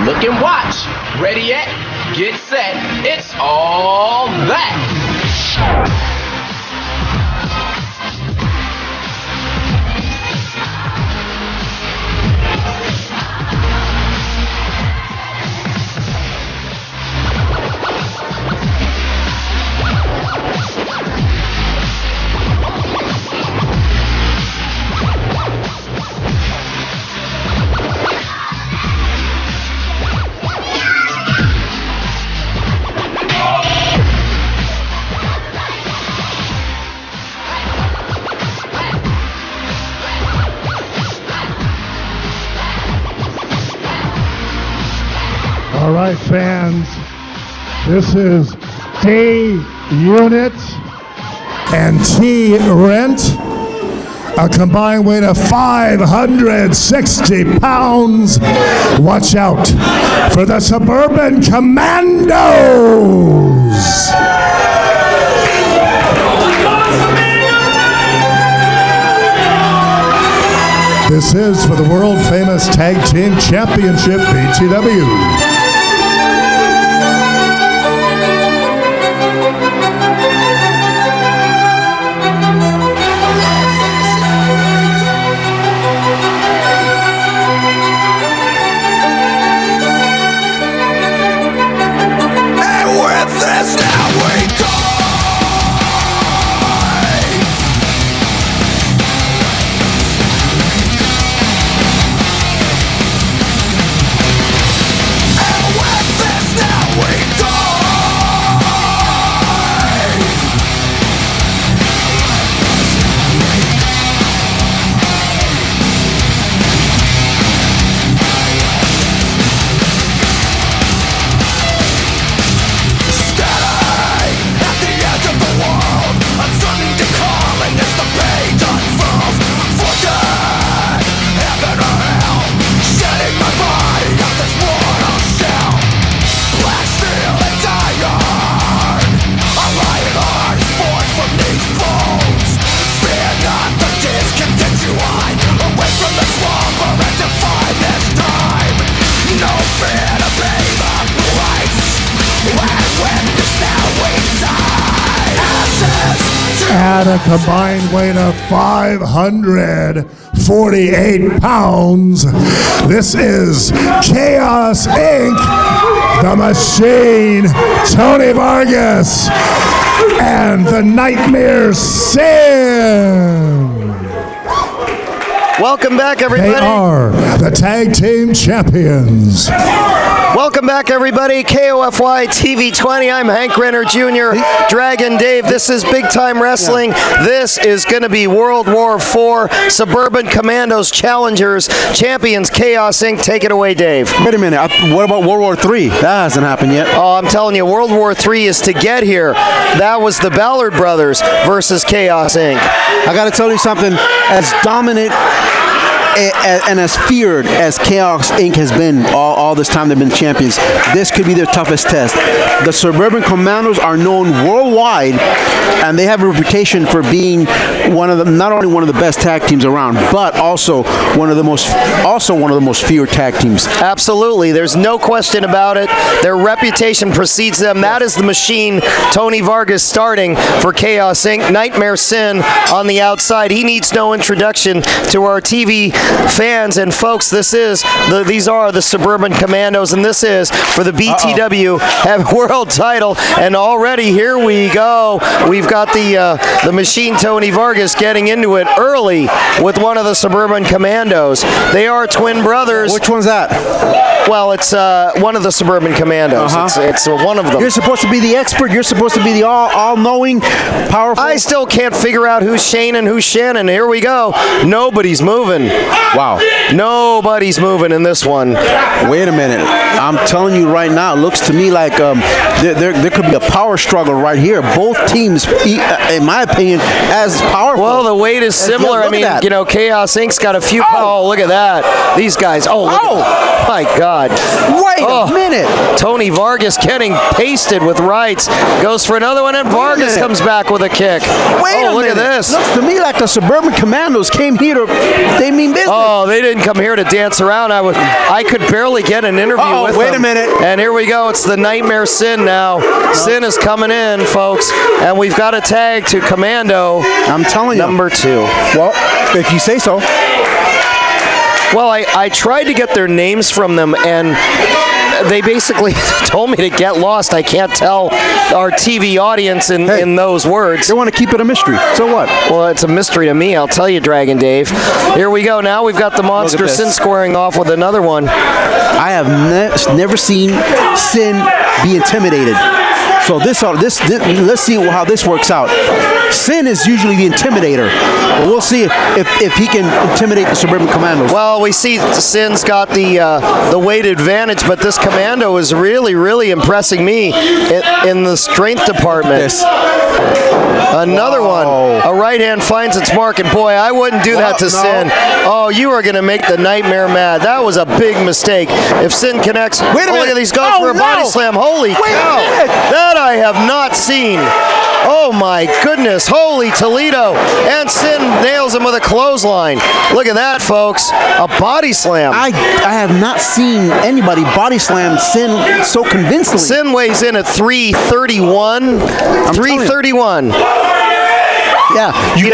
Look and watch. Ready yet? Get set. It's all that. All right, fans, this is D Unit and T Rent, a combined weight of 560 pounds. Watch out for the Suburban Commandos. This is for the world-famous Tag Team Championship, BTW. At a combined weight of 548 pounds, this is Chaos Inc., the Machine, Tony Vargas, and the Nightmare Sin. Welcome back, everybody. They are the Tag Team Champions. Welcome back, everybody. KOFY TV 20. I'm Hank Renner Jr., Dragon Dave. This is Big Time Wrestling. This is going to be World War IV, Suburban Commandos Challengers, Champions, Chaos Inc. Take it away, Dave. Wait a minute. What about World War III? That hasn't happened yet. Oh, I'm telling you, World War III is to get here. That was the Ballard Brothers versus Chaos Inc. I got to tell you something. As dominant and as feared as Chaos Inc. has been all this time they've been champions, this could be their toughest test. The Suburban Commandos are known worldwide, and they have a reputation for being not only one of the best tag teams around, but also one of the most feared tag teams. Absolutely, there's no question about it. Their reputation precedes them. That is the Machine, Tony Vargas, starting for Chaos Inc. Nightmare Sin on the outside. He needs no introduction to our TV fans and folks. These are the Suburban Commandos, and this is for the BTW world title. And already here we go. We've got the Machine, Tony Vargas, getting into it early with one of the Suburban Commandos. They are twin brothers. Which one's that? Well, it's one of the Suburban Commandos. It's one of them. You're supposed to be the expert. You're supposed to be the all-knowing, powerful. I still can't figure out who's Shane and who's Shannon. Here we go. Nobody's moving. Wow. Nobody's moving in this one. Wait a minute. I'm telling you right now, it looks to me like there could be a power struggle right here. Both teams, in my opinion, as powerful. Well, the weight is similar. I mean, Chaos Inc.'s got a few. Oh, look at that. These guys. Oh, my God. Wait a minute. Tony Vargas getting pasted with rights. Goes for another one, and Vargas comes back with a kick. Wait a minute. Look at this. Looks to me like the Suburban Commandos came here to, business. Oh, they didn't come here to dance around. I could barely get an interview with them. Wait a minute. And here we go. It's the Nightmare Sin now. Sin is coming in, folks. And we've got a tag to Commando. I'm telling you. Number 2. Well, if you say so. Well, I tried to get their names from them, and they basically told me to get lost. I can't tell our TV audience in those words. They want to keep it a mystery. So what? Well, it's a mystery to me, I'll tell you, Dragon Dave. Here we go. Now we've got the Monster Sin squaring off with another one. I have never seen Sin be intimidated. So let's see how this works out. Sin is usually the intimidator. But we'll see if he can intimidate the Suburban Commandos. Well, we see Sin's got the weight advantage, but this Commando is really, really impressing me in the strength department. Another one. A right hand finds its mark, and boy, I wouldn't do that to Sin. Oh, you are going to make the Nightmare mad. That was a big mistake. If Sin connects, Wait a minute. Look at these goes for a body slam. Holy cow! That I have not seen. Oh my goodness, holy Toledo. And Sin nails him with a clothesline. Look at that, folks. A body slam. I have not seen anybody body slam Sin so convincingly. Sin weighs in at 331. 331. Yeah, you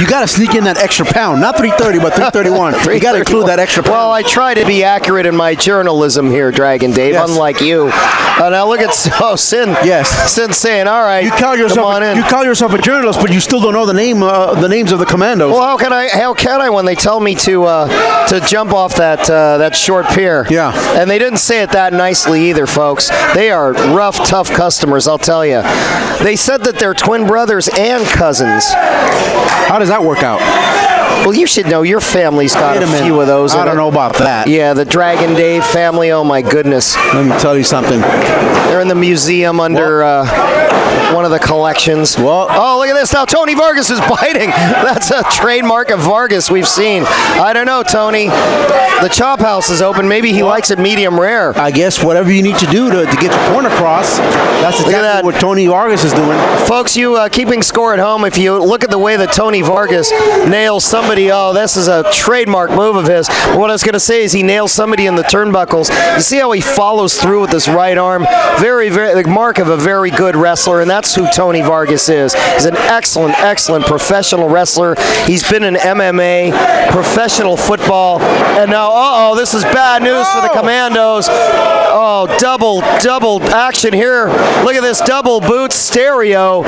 got to sneak in that extra pound. Not 330, but 331. You got to include that extra pound. Well, I try to be accurate in my journalism here, Dragon Dave, unlike you. Now look at Sin. Yes. Sin saying, all right, come on in. You call yourself a journalist, but you still don't know the names of the Commandos. Well, how can I when they tell me to jump off that short pier? Yeah. And they didn't say it that nicely either, folks. They are rough, tough customers, I'll tell you. They said that they're twin brothers and cousins. How does that work out? Well, you should know your family's got a few of those. I don't know about that. Yeah, the Dragon Dave family. Oh my goodness. Let me tell you something. They're in the museum under one of the collections. Well, oh, look at this now. Tony Vargas is biting. That's a trademark of Vargas we've seen. I don't know, Tony. The chop house is open. Maybe he likes it medium rare. I guess whatever you need to do to get your point across, that's exactly what Tony Vargas is doing. Folks, you keeping score at home, if you look at the way that Tony Vargas nails somebody, this is a trademark move of his. What I was going to say is he nails somebody in the turnbuckles. You see how he follows through with his right arm? Very, very, the mark of a very good wrestler, and that's who Tony Vargas is. He's an excellent, excellent professional wrestler. He's been in MMA, professional football, and now, this is bad news for the Commandos. Oh, double action here. Look at this double boots, stereo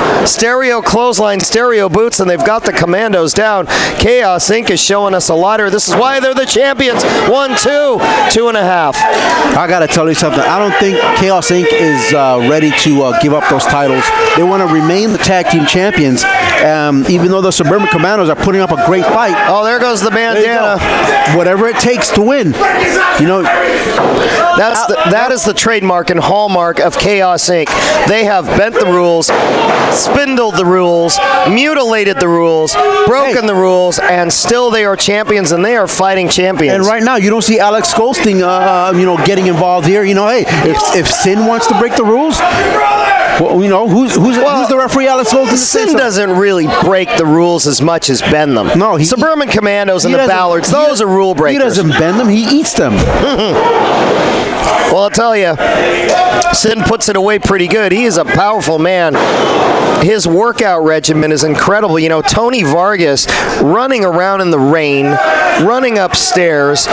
clothesline, stereo boots, and they've got the Commandos down. Chaos Inc. is showing us a ladder. This is why they're the champions. 1, 2, 2.5. I got to tell you something. I don't think Chaos Inc. is ready to give up those titles. They want to remain the tag team champions, even though the Suburban Commandos are putting up a great fight. Oh, there goes the bandana. Whatever it takes to win. You know, that is the trademark and hallmark of Chaos Inc. They have bent the rules, spindled the rules, mutilated the rules, broken the rules, and still they are champions, and they are fighting champions. And right now, you don't see Alex Goldstein, getting involved here. If Sin wants to break the rules, well, who's the referee? Alex Goldstein. Sin doesn't really break the rules as much as bend them. No, Suburban Commandos and the Ballards, those are rule breakers. He doesn't bend them; he eats them. Well, I'll tell you, Sin puts it away pretty good. He is a powerful man. His workout regimen is incredible. Tony Vargas running around in the rain, running upstairs.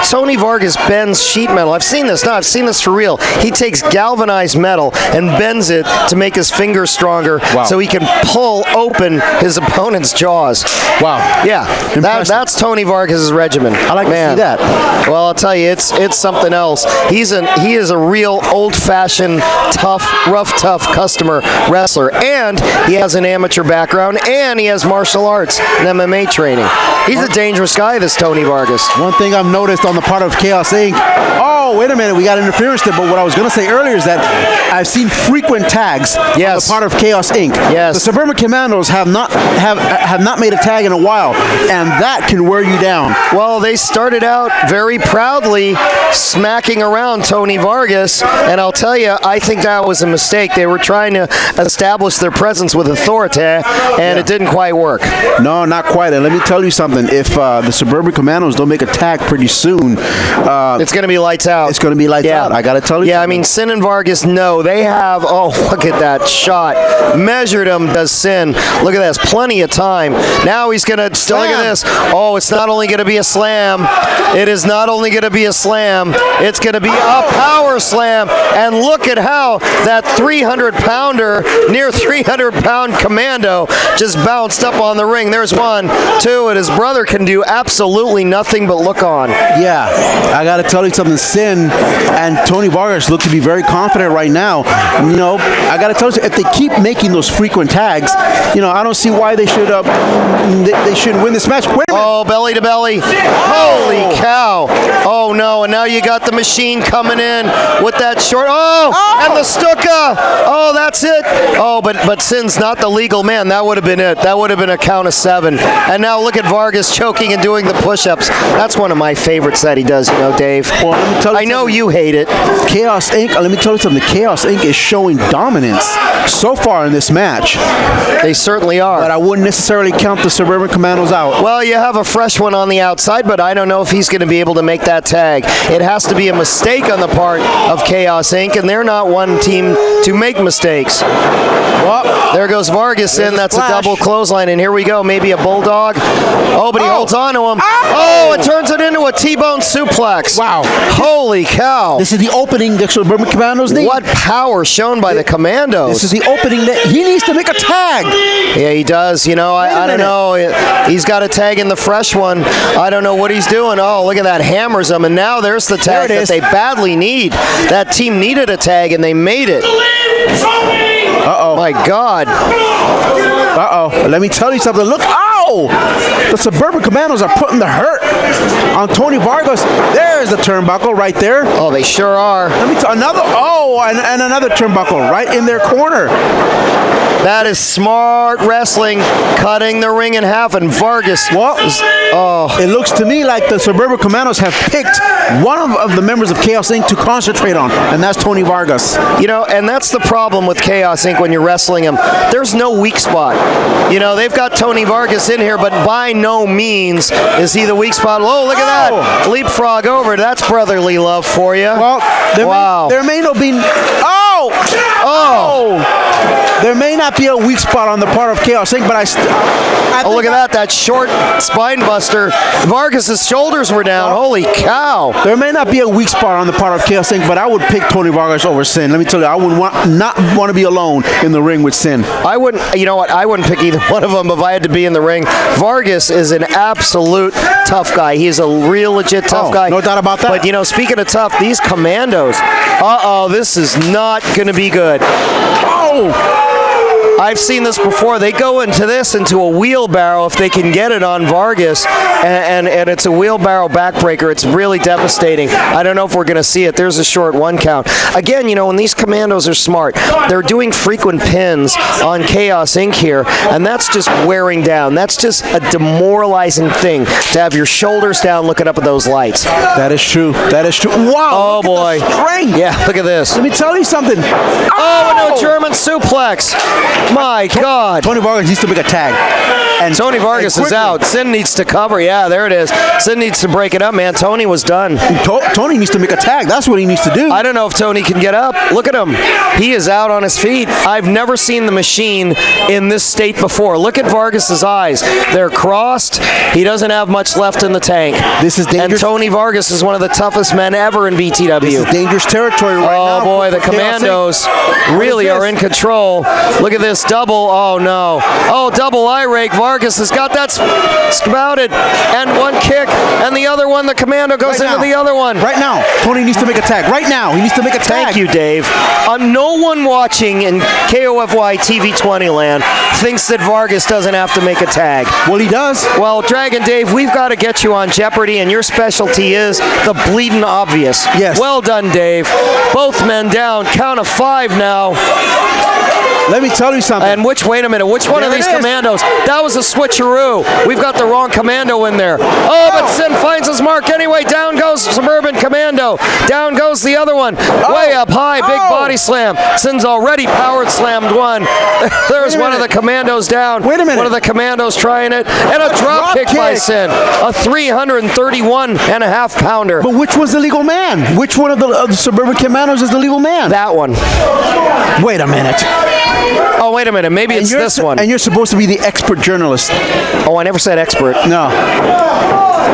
Tony Vargas bends sheet metal. I've seen this. No, I've seen this for real. He takes galvanized metal and bends it to make his fingers stronger so he can pull open his opponent's jaws. Wow. Yeah, that's Tony Vargas' regimen. I like to see that. Well, I'll tell you, it's something else. He is a real old-fashioned, rough, tough customer wrestler, and he has an amateur background, and he has martial arts and MMA training. He's a dangerous guy, this Tony Vargas. One thing I've noticed on the part of Chaos Inc. Oh, wait a minute. We got interference there. But what I was going to say earlier is that I've seen frequent tags on the part of Chaos Inc. Yes. The Suburban Commandos have not made a tag in a while, and that can wear you down. Well, they started out very proudly smacking around Tony Vargas, and I'll tell you, I think that was a mistake. They were trying to establish their presence with authority, and it didn't quite work. No, not quite. And let me tell you something. If the Suburban Commandos don't make a tag pretty soon, it's going to be lights out. It's going to be lights out. I got to tell you. Yeah, something. I mean, Sin and Vargas, no. They have, look at that shot. Measured him, does Sin. Look at this. Plenty of time. Now he's going to, look at this. Oh, it's not only going to be a slam. It is not only going to be a slam. It's going to be a power slam. And look at how that 300-pounder, near 300-pound Commando just bounced up on the ring. There's 1, 2, and his brother can do absolutely nothing but look on. Yeah, I got to tell you something. Sin and Tony Vargas look to be very confident right now. You know, I got to tell you, if they keep making those frequent tags, you know, I don't see why they should win this match. Wait a minute. Oh, belly to belly. Holy cow. Oh, no, and now you got the machine coming in with that short. And the Stuka. Oh, that's it. Oh, but Sin's not the legal man. That would have been it. That would have been a count of 7. And now look at Vargas choking and doing the push-ups. That's one of my favorites that he does, you know, Dave. Well, let me tell you I know you hate it. Chaos Inc., let me tell you something. Chaos Inc. is showing dominance so far in this match. They certainly are. But I wouldn't necessarily count the Suburban Commandos out. Well, you have a fresh one on the outside, but I don't know if he's going to be able to make that tag. It has to be a mistake on the part of Chaos Inc., and they're not one team to make mistakes. Well, there goes Vargas in. That's a double clothesline, and here we go. Maybe a bulldog. Oh, but he holds on to him. Oh, it turns it into a T-bone suplex. Wow. Holy cow. This is the opening the Suburban Commandos need. What power shown by the Commandos. This is the opening that he needs to make a tag. Yeah, he does. You know, I don't know. He's got a tag in the fresh one. I don't know what he's doing. Oh, look at that. Hammers him. And now there's the tag that they badly need. That team needed a tag, and they made it. Uh-oh. My God. Uh-oh. Let me tell you something. Look. Ow! The Suburban Commandos are putting the hurt on Tony Vargas. There's the turnbuckle right there. Oh, they sure are. Let me tell another. Oh, and another turnbuckle right in their corner. That is smart wrestling, cutting the ring in half, and Vargas. It looks to me like the Suburban Commandos have picked one of the members of Chaos Inc. to concentrate on, and that's Tony Vargas. You know, and that's the problem with Chaos Inc. when you're wrestling him. There's no weak spot. You know, they've got Tony Vargas in here, but by no means is he the weak spot. Oh, look at that. Leapfrog over. That's brotherly love for you. Well, there may not be... There may not be a weak spot on the part of Chaos Inc., but look at that short spine buster. Vargas' shoulders were down. Holy cow. There may not be a weak spot on the part of Chaos Inc., but I would pick Tony Vargas over Sin. Let me tell you, I would not want to be alone in the ring with Sin. I wouldn't, you know what, I wouldn't pick either one of them if I had to be in the ring. Vargas is an absolute tough guy. He's a real legit tough guy. No doubt about that. But, you know, speaking of tough, these Commandos, this is not going to be good. I've seen this before. They go into a wheelbarrow if they can get it on Vargas, and it's a wheelbarrow backbreaker. It's really devastating. I don't know if we're going to see it. There's a short 1 count. Again, you know, when these Commandos are smart, they're doing frequent pins on Chaos Inc. here, and that's just wearing down. That's just a demoralizing thing to have your shoulders down looking up at those lights. That is true. That is true. Wow. Oh, boy. Yeah, look at this. Let me tell you something. Oh, no, German suplex. My God. Tony Vargas needs to make a tag. And Tony Vargas is out. Sin needs to cover. Yeah, there it is. Sin needs to break it up, man. Tony was done. Tony needs to make a tag. That's what he needs to do. I don't know if Tony can get up. Look at him. He is out on his feet. I've never seen the machine in this state before. Look at Vargas' eyes. They're crossed. He doesn't have much left in the tank. This is dangerous. And Tony Vargas is one of the toughest men ever in BTW. This is dangerous territory right now. Oh, boy, the Commandos really are in control. Look at this. this double. Oh, no. Oh, double eye rake. Vargas has got that spouted. And one kick, and the other one, the Commando goes into the other one. Right now. Tony needs to make a tag. Right now. He needs to make a tag. Thank you, Dave. No one watching in KOFY TV 20 land thinks that Vargas doesn't have to make a tag. Well, he does. Well, Dragon Dave, we've got to get you on Jeopardy, and your specialty is the bleeding obvious. Yes. Well done, Dave. Both men down. Count of 5 now. Let me tell you something. And wait a minute, which one of these Commandos? That was a switcheroo. We've got the wrong Commando in there. Oh, but Sin finds his mark anyway. Down goes Suburban Commando. Down goes the other one. Way up high, big body slam. Sin's already powered slammed one. There's one of the Commandos down. Wait a minute. One of the Commandos trying it. And a drop kick by Sin. A 331.5 pounder. But which was the legal man? Which one of the Suburban Commandos is the legal man? That one. Wait a minute. Oh, wait a minute. Maybe it's this one. And you're supposed to be the expert journalist. Oh, I never said expert. No.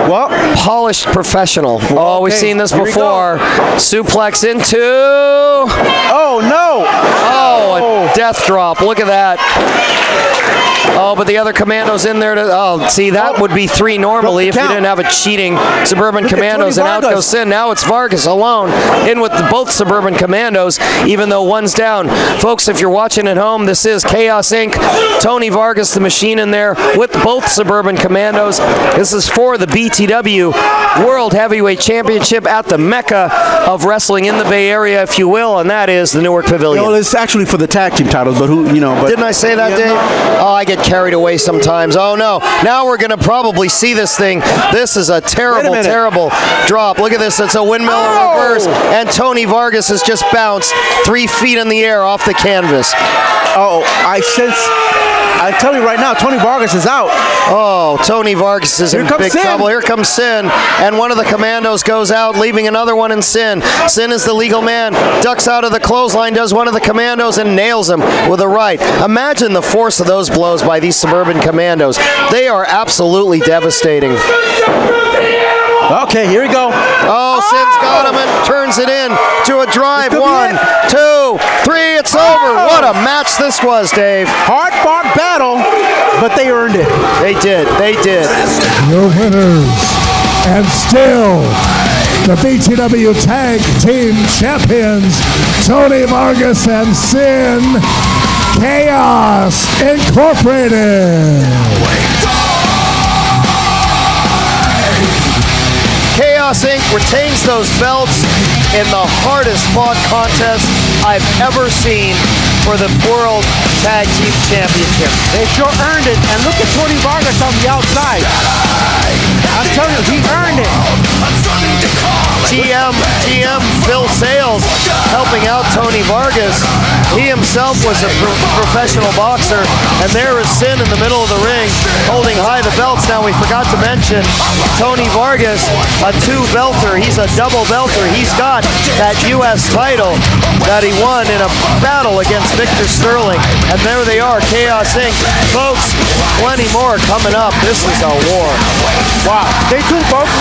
Well, polished professional. Oh, we've seen this before. Suplex into. Oh, no. Oh, a death drop. Look at that. Oh, but the other Commando's in there to. Oh, see, that would be 3 normally if you didn't have a cheating Suburban Commandos, and out goes Sin. Now it's Vargas alone in with both Suburban Commandos, even though one's down. Folks, if you're watching at home, this is Chaos Inc. Tony Vargas, the machine, in there with both Suburban Commandos. This is for the BTW World Heavyweight Championship at the Mecca of wrestling in the Bay Area, if you will, and that is the Newark Pavilion. Well, it's actually for the tag team titles, but who, you know. But didn't I say that, Dave? Oh, I get carried away sometimes. Oh, no. Now we're going to probably see this thing. This is a terrible, terrible drop. Look at this. It's a windmill reverse, and Tony Vargas has just bounced 3 feet in the air off the canvas. Oh, I tell you right now, Tony Vargas is out. Oh, Tony Vargas is in big trouble. Here comes Sin, and one of the Commandos goes out, leaving another one in Sin. Sin is the legal man, ducks out of the clothesline, does one of the Commandos, and nails him with a right. Imagine the force of those blows by these Suburban Commandos. They are absolutely devastating. Okay, here we go. Oh, Sin's got him and turns it in to a drive. 1, 2, 3, it's over. What a match this was, Dave. Hard-fought battle, but they earned it. They did. They did. Your winners, and still the BTW Tag Team Champions, Tony Vargas and Sin, Chaos Incorporated. Chaos Inc. retains those belts in the hardest fought contest I've ever seen for the World Tag Team Championship. They sure earned it, and look at Tony Vargas on the outside. I'm telling you, he earned it. GM Phil Sales helping out Tony Vargas. He himself was a professional boxer, and there is Sin in the middle of the ring holding high the belts. Now, we forgot to mention Tony Vargas, a 2-belter. He's a double belter. He's got that U.S. title that he won in a battle against Victor Sterling. And there they are, Chaos Inc. Folks, plenty more coming up. This is a war. Wow. Stay tuned, folks.